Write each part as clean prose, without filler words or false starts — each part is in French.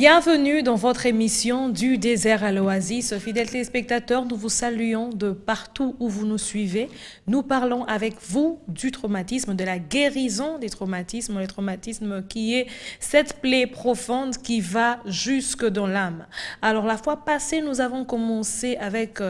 Bienvenue dans votre émission du désert à l'oasis. Fidèles téléspectateurs, nous vous saluons de partout où vous nous suivez. Nous parlons avec vous du traumatisme, de la guérison des traumatismes, le traumatisme qui est cette plaie profonde qui va jusque dans l'âme. Alors la fois passée, nous avons commencé avec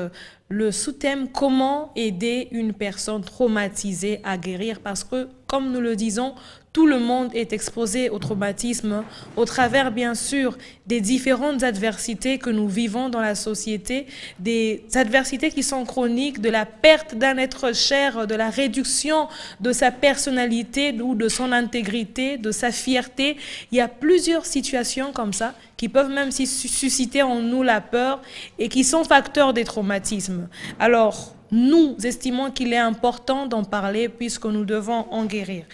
le sous-thème « Comment aider une personne traumatisée à guérir ?» parce que, comme nous le disons, tout le monde est exposé au traumatisme au travers, bien sûr, des différentes adversités que nous vivons dans la société, des adversités qui sont chroniques, de la perte d'un être cher, de la réduction de sa personnalité ou de son intégrité, de sa fierté. Il y a plusieurs situations comme ça qui peuvent même susciter en nous la peur et qui sont facteurs des traumatismes. Alors, nous estimons qu'il est important d'en parler puisque nous devons en guérir.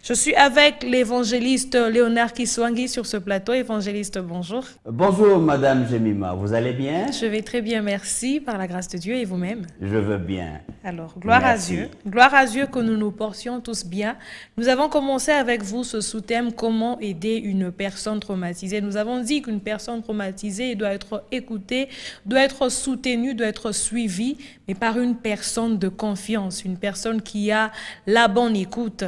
Je suis avec l'évangéliste Léonard Kiswangi sur ce plateau. Évangéliste, bonjour. Bonjour Madame Jemima, vous allez bien? Je vais très bien, merci, par la grâce de Dieu, et vous-même? Je veux bien. Alors, gloire à Dieu. Gloire à Dieu que nous nous portions tous bien. Nous avons commencé avec vous ce sous-thème « Comment aider une personne traumatisée ?» Nous avons dit qu'une personne traumatisée doit être écoutée, doit être soutenue, doit être suivie, mais par une personne de confiance, une personne qui a la bonne écoute.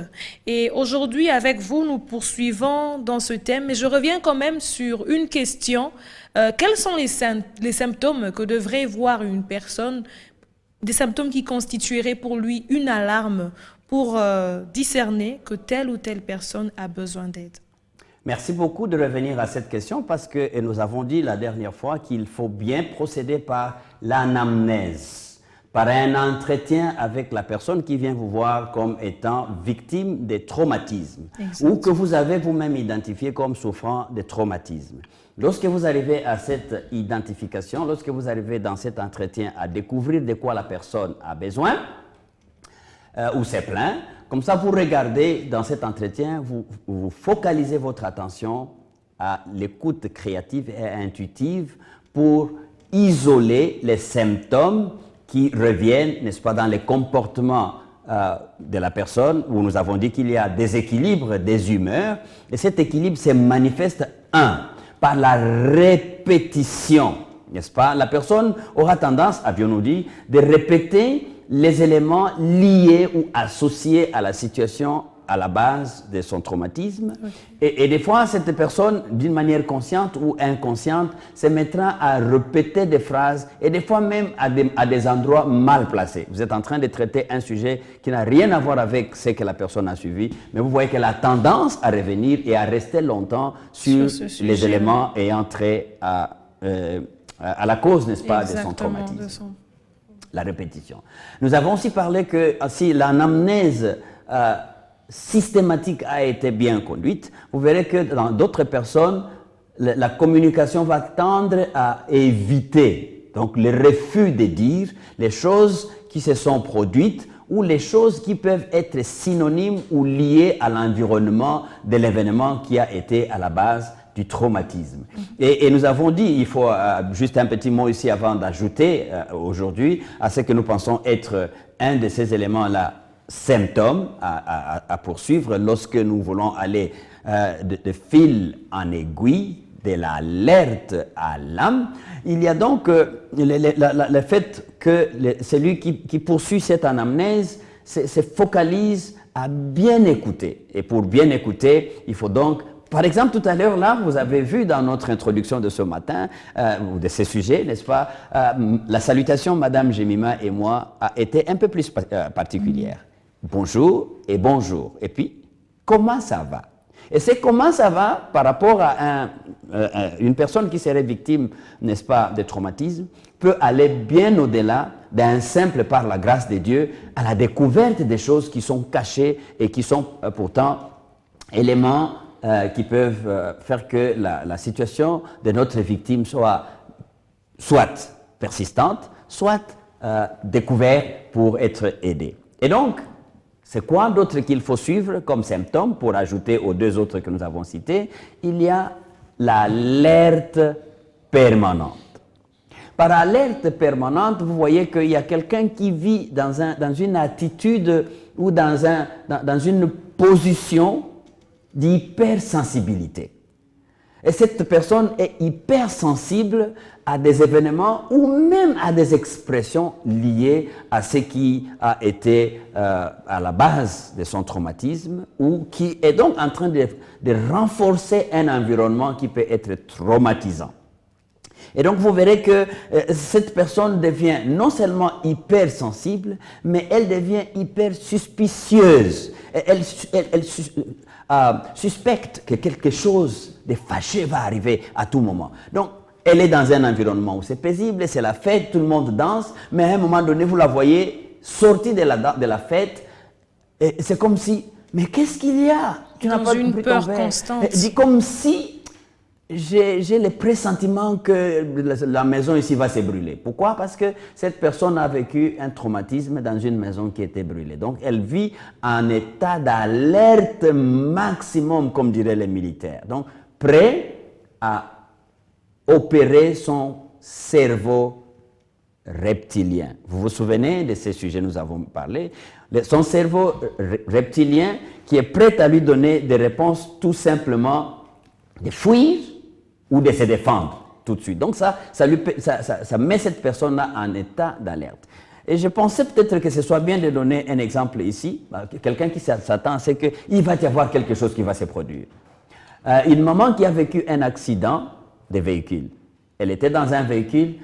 Et aujourd'hui, avec vous, nous poursuivons dans ce thème, mais je reviens quand même sur une question. Quels sont les symptômes que devrait voir une personne, des symptômes qui constitueraient pour lui une alarme pour discerner que telle ou telle personne a besoin d'aide? Merci beaucoup de revenir à cette question parce que nous avons dit la dernière fois qu'il faut bien procéder par l'anamnèse, par un entretien avec la personne qui vient vous voir comme étant victime des traumatismes ou que vous avez vous-même identifié comme souffrant de traumatismes. Lorsque vous arrivez à cette identification, lorsque vous arrivez dans cet entretien à découvrir de quoi la personne a besoin ou s'est plaint, comme ça vous regardez dans cet entretien, vous focalisez votre attention à l'écoute créative et intuitive pour isoler les symptômes qui reviennent, n'est-ce pas, dans les comportements de la personne, où nous avons dit qu'il y a des équilibres des humeurs, et cet équilibre se manifeste, par la répétition, n'est-ce pas? La personne aura tendance, avions-nous dit, de répéter les éléments liés ou associés à la situation à la base de son traumatisme. Et des fois, cette personne, d'une manière consciente ou inconsciente, se mettra à répéter des phrases et des fois même à des endroits mal placés. Vous êtes en train de traiter un sujet qui n'a rien à voir avec ce que la personne a suivi, mais vous voyez qu'elle a tendance à revenir et à rester longtemps sur les éléments ayant trait à la cause, n'est-ce pas, de son traumatisme. La répétition. Nous avons aussi parlé que si l'anamnèse systématique a été bien conduite, vous verrez que dans d'autres personnes, la communication va tendre à éviter, donc le refus de dire les choses qui se sont produites ou les choses qui peuvent être synonymes ou liées à l'environnement de l'événement qui a été à la base du traumatisme. Et nous avons dit, il faut juste un petit mot ici avant d'ajouter aujourd'hui à ce que nous pensons être un de ces éléments-là, symptômes à poursuivre lorsque nous voulons aller de fil en aiguille, de l'alerte à l'âme. Il y a donc le fait que celui qui poursuit cette anamnèse se focalise à bien écouter. Et pour bien écouter, il faut donc, par exemple, tout à l'heure, là, vous avez vu dans notre introduction de ce matin, ou de ce sujet, n'est-ce pas, la salutation Madame Jemima et moi a été un peu plus particulière. Bonjour et bonjour. Et puis, comment ça va? Et c'est comment ça va par rapport à une personne qui serait victime, n'est-ce pas, de traumatisme, peut aller bien au-delà d'un simple, par la grâce de Dieu, à la découverte des choses qui sont cachées et qui sont pourtant éléments qui peuvent faire que la situation de notre victime soit persistante, soit découverte pour être aidée. Et donc, c'est quoi d'autre qu'il faut suivre comme symptôme pour ajouter aux deux autres que nous avons cités? Il y a l'alerte permanente. Par alerte permanente, vous voyez qu'il y a quelqu'un qui vit dans une attitude ou dans une position d'hypersensibilité. Et cette personne est hypersensible à des événements ou même à des expressions liées à ce qui a été à la base de son traumatisme ou qui est donc en train de renforcer un environnement qui peut être traumatisant. Et donc vous verrez que cette personne devient non seulement hypersensible, mais elle devient hyper suspicieuse. Elle suspecte que quelque chose de fâché va arriver à tout moment. Donc elle est dans un environnement où c'est paisible, c'est la fête, tout le monde danse, mais à un moment donné, vous la voyez sortie de la fête, et c'est comme si, mais qu'est-ce qu'il y a? Tu n'as pas une peur constante. Dit comme si j'ai le pressentiment que la maison ici va se brûler. Pourquoi? Parce que cette personne a vécu un traumatisme dans une maison qui était brûlée. Donc, elle vit en état d'alerte maximum, comme diraient les militaires. Donc, prêt à opérer son cerveau reptilien. Vous vous souvenez de ces sujets, nous avons parlé. Son cerveau reptilien qui est prêt à lui donner des réponses tout simplement de fuir ou de se défendre tout de suite. Donc ça met cette personne-là en état d'alerte. Et je pensais peut-être que ce soit bien de donner un exemple ici. Quelqu'un qui s'attend, c'est qu'il va y avoir quelque chose qui va se produire. Une maman qui a vécu un accident de véhicule. Elle était dans un véhicule,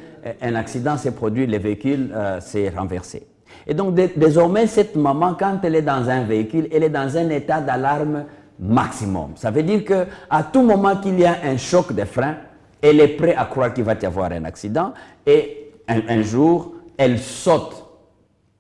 un accident s'est produit, le véhicule s'est renversé. Et donc désormais, cette maman, quand elle est dans un véhicule, elle est dans un état d'alarme maximum. Ça veut dire qu'à tout moment qu'il y a un choc de frein, elle est prête à croire qu'il va y avoir un accident et un jour, elle saute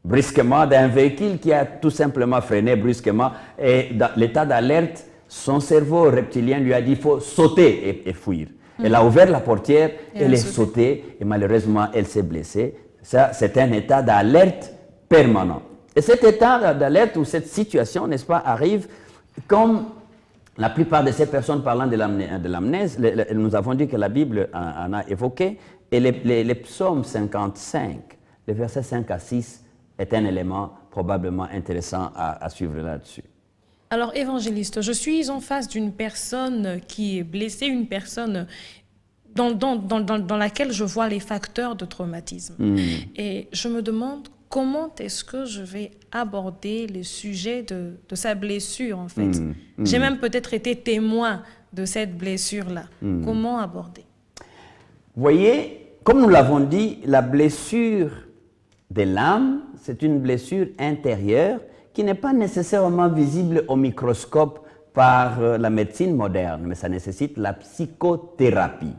brusquement d'un véhicule qui a tout simplement freiné brusquement et dans l'état d'alerte, son cerveau reptilien lui a dit il faut sauter et fuir. Elle a ouvert la portière, elle est sautée et malheureusement elle s'est blessée. Ça, c'est un état d'alerte permanent. Et cet état d'alerte ou cette situation, n'est-ce pas, arrive comme la plupart de ces personnes parlant de l'amnèse, nous avons dit que la Bible en a évoqué, et les psaumes 55, les versets 5 à 6, est un élément probablement intéressant à suivre là-dessus. Alors, évangéliste, je suis en face d'une personne qui est blessée, une personne dans laquelle je vois les facteurs de traumatisme. Et je me demande comment est-ce que je vais aborder le sujet de sa blessure, en fait. J'ai même peut-être été témoin de cette blessure-là. Comment aborder? Vous voyez, comme nous l'avons dit, la blessure de l'âme, c'est une blessure intérieure qui n'est pas nécessairement visible au microscope par la médecine moderne, mais ça nécessite la psychothérapie.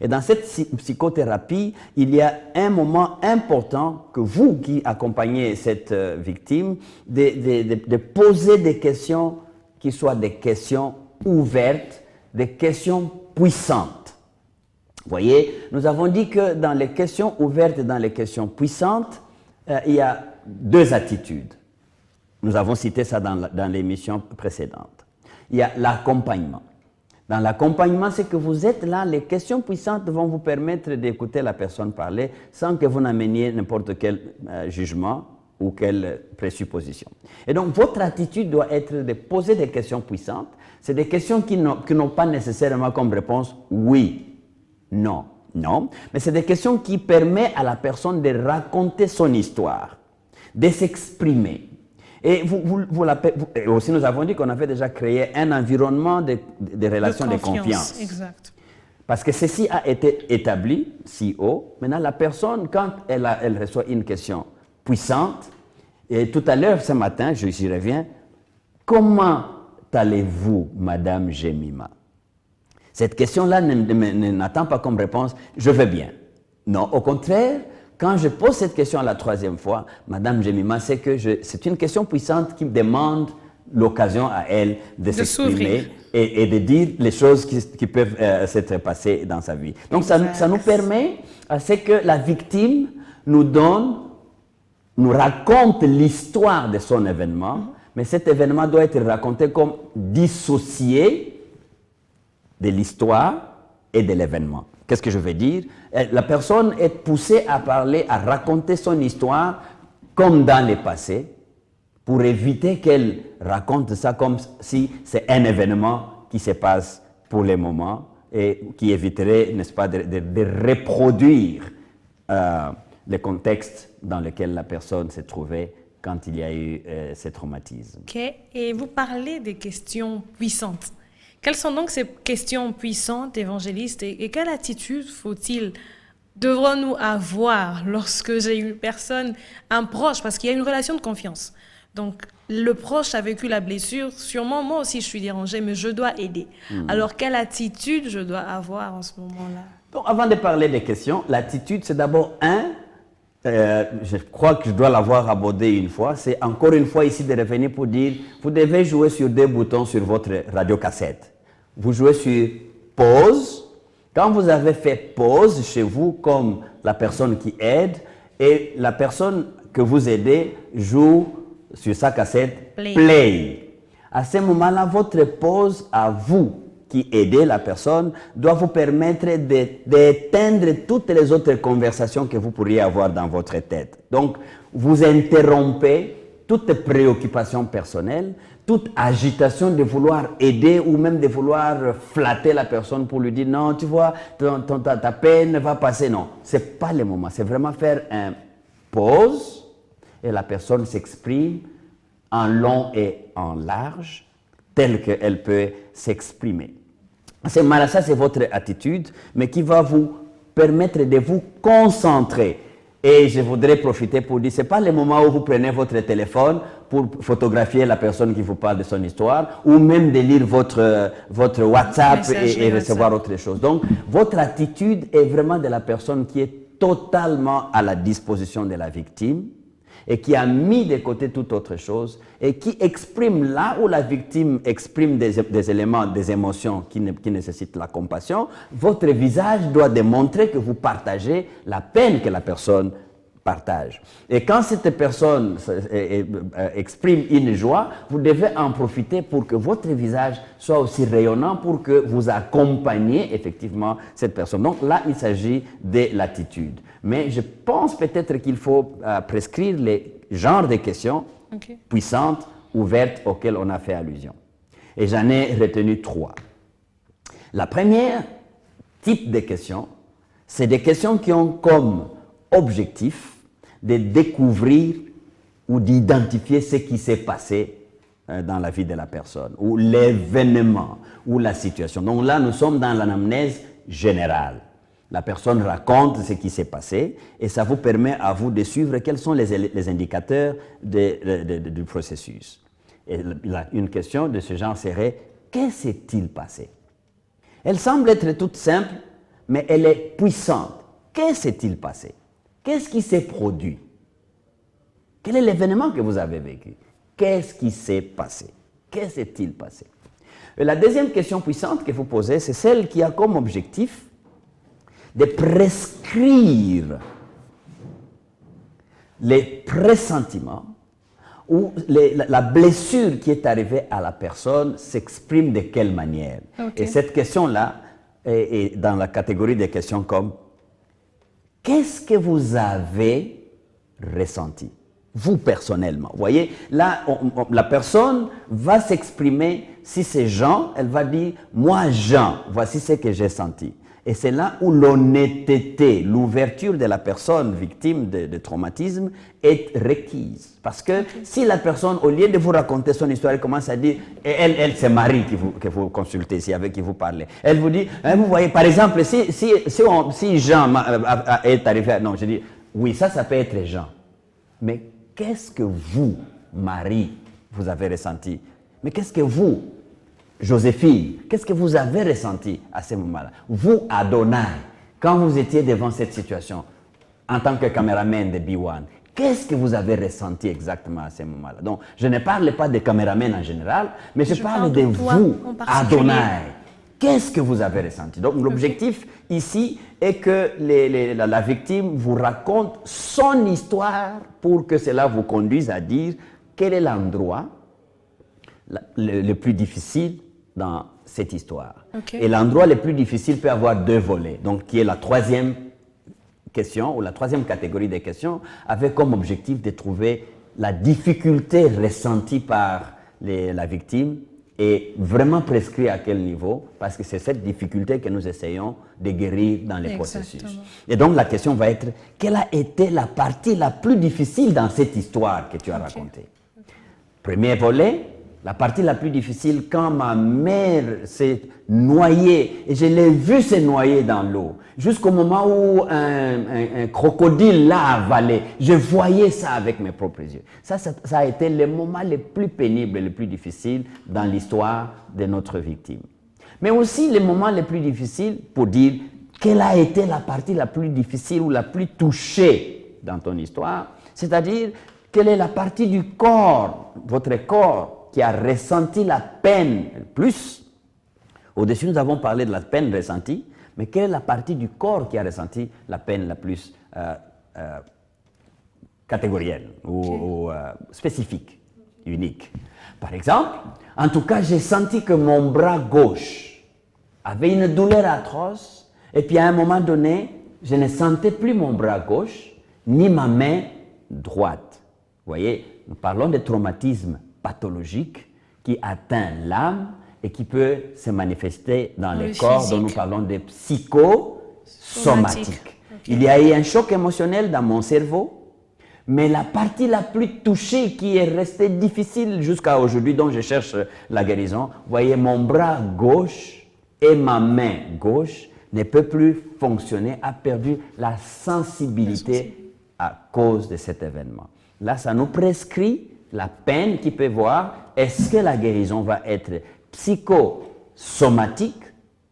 Et dans cette psychothérapie, il y a un moment important que vous qui accompagnez cette victime, de poser des questions qui soient des questions ouvertes, des questions puissantes. Vous voyez, nous avons dit que dans les questions ouvertes et dans les questions puissantes, il y a deux attitudes. Nous avons cité ça dans l'émission précédente. Il y a l'accompagnement. Dans l'accompagnement, c'est que vous êtes là, les questions puissantes vont vous permettre d'écouter la personne parler sans que vous n'ameniez n'importe quel jugement ou quelle présupposition. Et donc, votre attitude doit être de poser des questions puissantes. C'est des questions qui n'ont pas nécessairement comme réponse oui, non, non. Mais c'est des questions qui permettent à la personne de raconter son histoire, de s'exprimer. Et aussi, nous avons dit qu'on avait déjà créé un environnement de relations de confiance. Exact. Parce que ceci a été établi si haut. Maintenant, la personne, quand elle reçoit une question puissante, et tout à l'heure, ce matin, j'y reviens, comment allez-vous, Madame Jemima? Cette question-là n'attend pas comme réponse « je vais bien ». Non, au contraire, quand je pose cette question la troisième fois, Madame Jemima, c'est que c'est une question puissante qui me demande l'occasion à elle de s'exprimer et de dire les choses qui peuvent s'être passées dans sa vie. Donc ça nous permet à ce que la victime nous raconte l'histoire de son événement, mais cet événement doit être raconté comme dissocié de l'histoire et de l'événement. Qu'est-ce que je veux dire? La personne est poussée à parler, à raconter son histoire comme dans le passé, pour éviter qu'elle raconte ça comme si c'est un événement qui se passe pour le moment et qui éviterait, n'est-ce pas, de reproduire le contexte dans lequel la personne s'est trouvée quand il y a eu ces traumatismes. Ok. Et vous parlez des questions puissantes. Quelles sont donc ces questions puissantes, évangélistes, et quelle attitude devrons-nous avoir lorsque j'ai une personne, un proche, parce qu'il y a une relation de confiance. Donc, le proche a vécu la blessure, sûrement moi aussi je suis dérangée, mais je dois aider. Alors, quelle attitude je dois avoir en ce moment-là? Donc, avant de parler des questions, l'attitude, c'est d'abord je crois que je dois l'avoir abordé une fois, c'est encore une fois ici de revenir pour dire, vous devez jouer sur deux boutons sur votre radiocassette. Vous jouez sur pause. Quand vous avez fait pause chez vous comme la personne qui aide et la personne que vous aidez joue sur sa cassette play. À ce moment-là, votre pause à vous qui aidez la personne doit vous permettre d'éteindre toutes les autres conversations que vous pourriez avoir dans votre tête. Donc, vous interrompez toute préoccupation personnelle, toute agitation de vouloir aider ou même de vouloir flatter la personne pour lui dire non, tu vois, ta peine va passer. Non, ce n'est pas le moment. C'est vraiment faire une pause et la personne s'exprime en long et en large, telle qu'elle peut s'exprimer. Ça, c'est votre attitude, mais qui va vous permettre de vous concentrer. Et je voudrais profiter pour dire, ce n'est pas le moment où vous prenez votre téléphone pour photographier la personne qui vous parle de son histoire, ou même de lire votre WhatsApp et recevoir autre chose. Donc, votre attitude est vraiment de la personne qui est totalement à la disposition de la victime, et qui a mis de côté toute autre chose et qui exprime là où la victime exprime des éléments, des émotions qui nécessitent la compassion, votre visage doit démontrer que vous partagez la peine que la personne partage. Et quand cette personne exprime une joie, vous devez en profiter pour que votre visage soit aussi rayonnant pour que vous accompagniez effectivement cette personne. Donc là, il s'agit de l'attitude. Mais je pense peut-être qu'il faut prescrire les genres de questions puissantes, ouvertes, auxquelles on a fait allusion. Et j'en ai retenu 3. La première type de questions, c'est des questions qui ont comme objectif de découvrir ou d'identifier ce qui s'est passé dans la vie de la personne, ou l'événement, ou la situation. Donc là, nous sommes dans l'anamnèse générale. La personne raconte ce qui s'est passé et ça vous permet à vous de suivre quels sont les indicateurs du processus. Et une question de ce genre serait, que s'est-il passé? Elle semble être toute simple, mais elle est puissante. Que s'est-il passé? Qu'est-ce qui s'est produit? Quel est l'événement que vous avez vécu? Qu'est-ce qui s'est passé? Que s'est-il passé? Et la deuxième question puissante que vous posez, c'est celle qui a comme objectif de prescrire les pressentiments ou la blessure qui est arrivée à la personne s'exprime de quelle manière. Et cette question-là est dans la catégorie des questions comme qu'est-ce que vous avez ressenti, vous personnellement? Vous voyez, là, la personne va s'exprimer, si c'est Jean, elle va dire, moi Jean, voici ce que j'ai senti. Et c'est là où l'honnêteté, l'ouverture de la personne victime de traumatisme est requise. Parce que si la personne, au lieu de vous raconter son histoire, elle commence à dire, et elle c'est Marie que vous consultez ici, avec qui vous parlez. Elle vous dit, vous voyez, par exemple, si Jean est arrivé, non, je dis, oui, ça peut être Jean. Mais qu'est-ce que vous, Marie, vous avez ressenti? Mais qu'est-ce que vous, Joséphine, qu'est-ce que vous avez ressenti à ce moment-là? Vous, Adonai, quand vous étiez devant cette situation, en tant que caméraman de B1, qu'est-ce que vous avez ressenti exactement à ce moment-là? Donc, je ne parle pas des caméramans en général, mais je parle de vous, Adonai. Qu'est-ce que vous avez ressenti? Donc, l'objectif ici est que la victime vous raconte son histoire pour que cela vous conduise à dire quel est l'endroit le plus difficile dans cette histoire. Et l'endroit le plus difficile peut avoir deux volets, donc qui est la troisième question ou la troisième catégorie des questions, avec comme objectif de trouver la difficulté ressentie par la victime Et vraiment prescrit à quel niveau? Parce que c'est cette difficulté que nous essayons de guérir dans les processus. Et donc la question va être, quelle a été la partie la plus difficile dans cette histoire que tu as racontée? Premier volet, la partie la plus difficile, quand ma mère s'est noyée, et je l'ai vue se noyer dans l'eau, jusqu'au moment où un crocodile l'a avalée. Je voyais ça avec mes propres yeux. Ça a été le moment le plus pénible, le plus difficile dans l'histoire de notre victime. Mais aussi le moment le plus difficile pour dire quelle a été la partie la plus difficile ou la plus touchée dans ton histoire, c'est-à-dire quelle est la partie du corps, votre corps, qui a ressenti la peine le plus. Au-dessus, nous avons parlé de la peine ressentie, mais quelle est la partie du corps qui a ressenti la peine la plus catégorielle ou spécifique, unique? Par exemple, en tout cas, j'ai senti que mon bras gauche avait une douleur atroce, et puis à un moment donné, je ne sentais plus mon bras gauche, ni ma main droite. Vous voyez, nous parlons de traumatisme pathologique qui atteint l'âme et qui peut se manifester dans les corps physique. dont nous parlons de psychosomatiques. Okay. Il y a eu un choc émotionnel dans mon cerveau, mais la partie la plus touchée qui est restée difficile jusqu'à aujourd'hui, dont je cherche la guérison, vous voyez, mon bras gauche et ma main gauche ne peut plus fonctionner, a perdu la sensibilité à cause de cet événement. Là, ça nous prescrit la peine qu'il peut voir. Est-ce que la guérison va être psychosomatique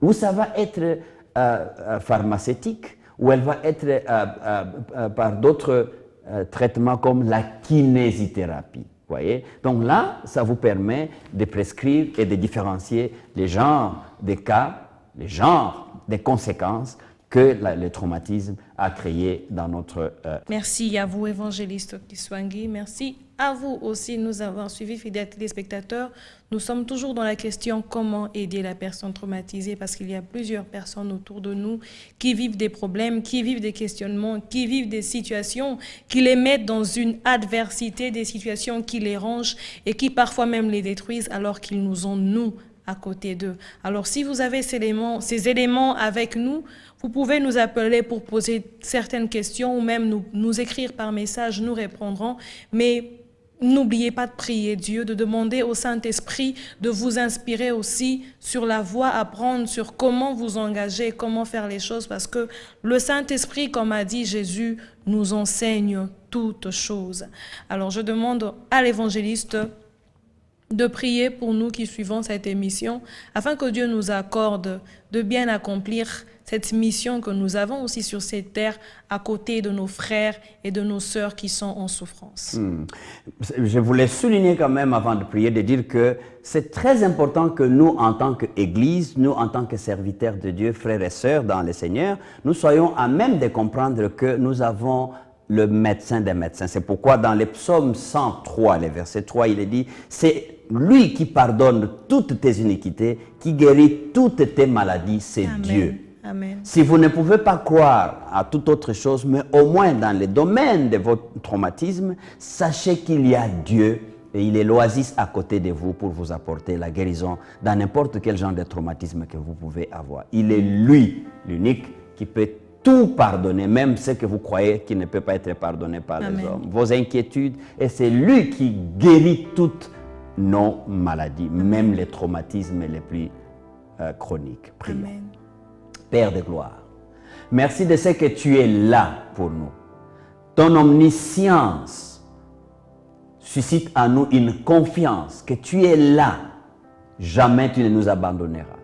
ou ça va être pharmaceutique ou elle va être par d'autres traitements comme la kinésithérapie. Voyez? Donc là, ça vous permet de prescrire et de différencier les genres des cas, les genres des conséquences que le traumatisme a créé dans notre... Merci à vous, évangéliste Kiswangi. Merci à vous aussi de nous avoir suivis, fidèles téléspectateurs. Nous sommes toujours dans la question comment aider la personne traumatisée, parce qu'il y a plusieurs personnes autour de nous qui vivent des problèmes, qui vivent des questionnements, qui vivent des situations qui les mettent dans une adversité, des situations qui les rongent et qui parfois même les détruisent alors qu'ils nous ont, nous, à côté d'eux. Alors, si vous avez ces éléments avec nous, vous pouvez nous appeler pour poser certaines questions ou même nous écrire par message, nous répondrons. Mais n'oubliez pas de prier Dieu, de demander au Saint-Esprit de vous inspirer aussi sur la voie à prendre, sur comment vous engager, comment faire les choses, parce que le Saint-Esprit, comme a dit Jésus, nous enseigne toutes choses. Alors, je demande à l'évangéliste de prier pour nous qui suivons cette émission, afin que Dieu nous accorde de bien accomplir cette mission que nous avons aussi sur cette terre, à côté de nos frères et de nos sœurs qui sont en souffrance. Je voulais souligner quand même, avant de prier, de dire que c'est très important que nous, en tant qu'Église, nous, en tant que serviteurs de Dieu, frères et sœurs dans le Seigneur, nous soyons à même de comprendre que nous avons le médecin des médecins. C'est pourquoi dans les psaumes 103, le verset 3, il est dit, c'est lui qui pardonne toutes tes iniquités, qui guérit toutes tes maladies, c'est Dieu. Amen. Si vous ne pouvez pas croire à toute autre chose, mais au moins dans le domaine de votre traumatisme, sachez qu'il y a Dieu et il est l'oasis à côté de vous pour vous apporter la guérison dans n'importe quel genre de traumatisme que vous pouvez avoir. Il est lui, l'unique, qui peut tout pardonner, même ce que vous croyez qui ne peut pas être pardonné par les hommes. Vos inquiétudes, et c'est lui qui guérit toutes nos maladies, même les traumatismes les plus chroniques. Prions. Amen. Père de gloire, merci de ce que tu es là pour nous. Ton omniscience suscite en nous une confiance que tu es là. Jamais tu ne nous abandonneras.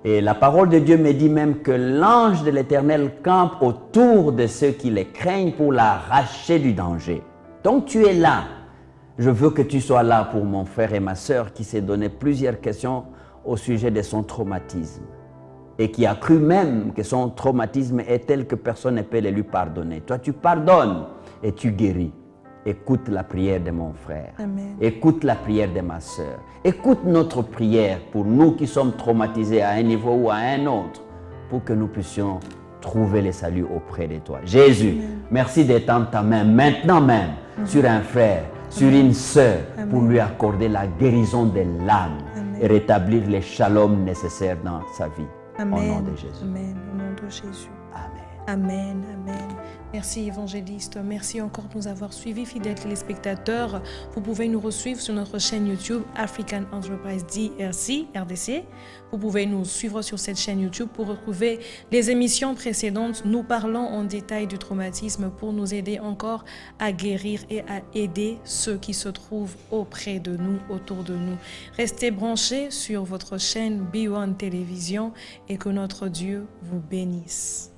Et la parole de Dieu me dit même que l'ange de l'Éternel campe autour de ceux qui les craignent pour l'arracher du danger. Donc tu es là. Je veux que tu sois là pour mon frère et ma sœur qui s'est donné plusieurs questions au sujet de son traumatisme et qui a cru même que son traumatisme est tel que personne ne peut le lui pardonner. Toi, tu pardonnes et tu guéris. Écoute la prière de mon frère. Amen. Écoute la prière de ma sœur. Écoute notre prière pour nous qui sommes traumatisés à un niveau ou à un autre, pour que nous puissions trouver le salut auprès de toi. Jésus, merci d'étendre ta main maintenant même sur un frère, sur une sœur, pour lui accorder la guérison de l'âme et rétablir les shalom nécessaires dans sa vie. Amen. Au nom de Jésus. Amen. Au nom de Jésus. Amen. Amen, amen. Merci évangéliste, merci encore de nous avoir suivis, fidèles téléspectateurs. Vous pouvez nous suivre sur notre chaîne YouTube African Enterprise RDC. Vous pouvez nous suivre sur cette chaîne YouTube pour retrouver les émissions précédentes. Nous parlons en détail du traumatisme pour nous aider encore à guérir et à aider ceux qui se trouvent auprès de nous, autour de nous. Restez branchés sur votre chaîne B1 Télévision et que notre Dieu vous bénisse.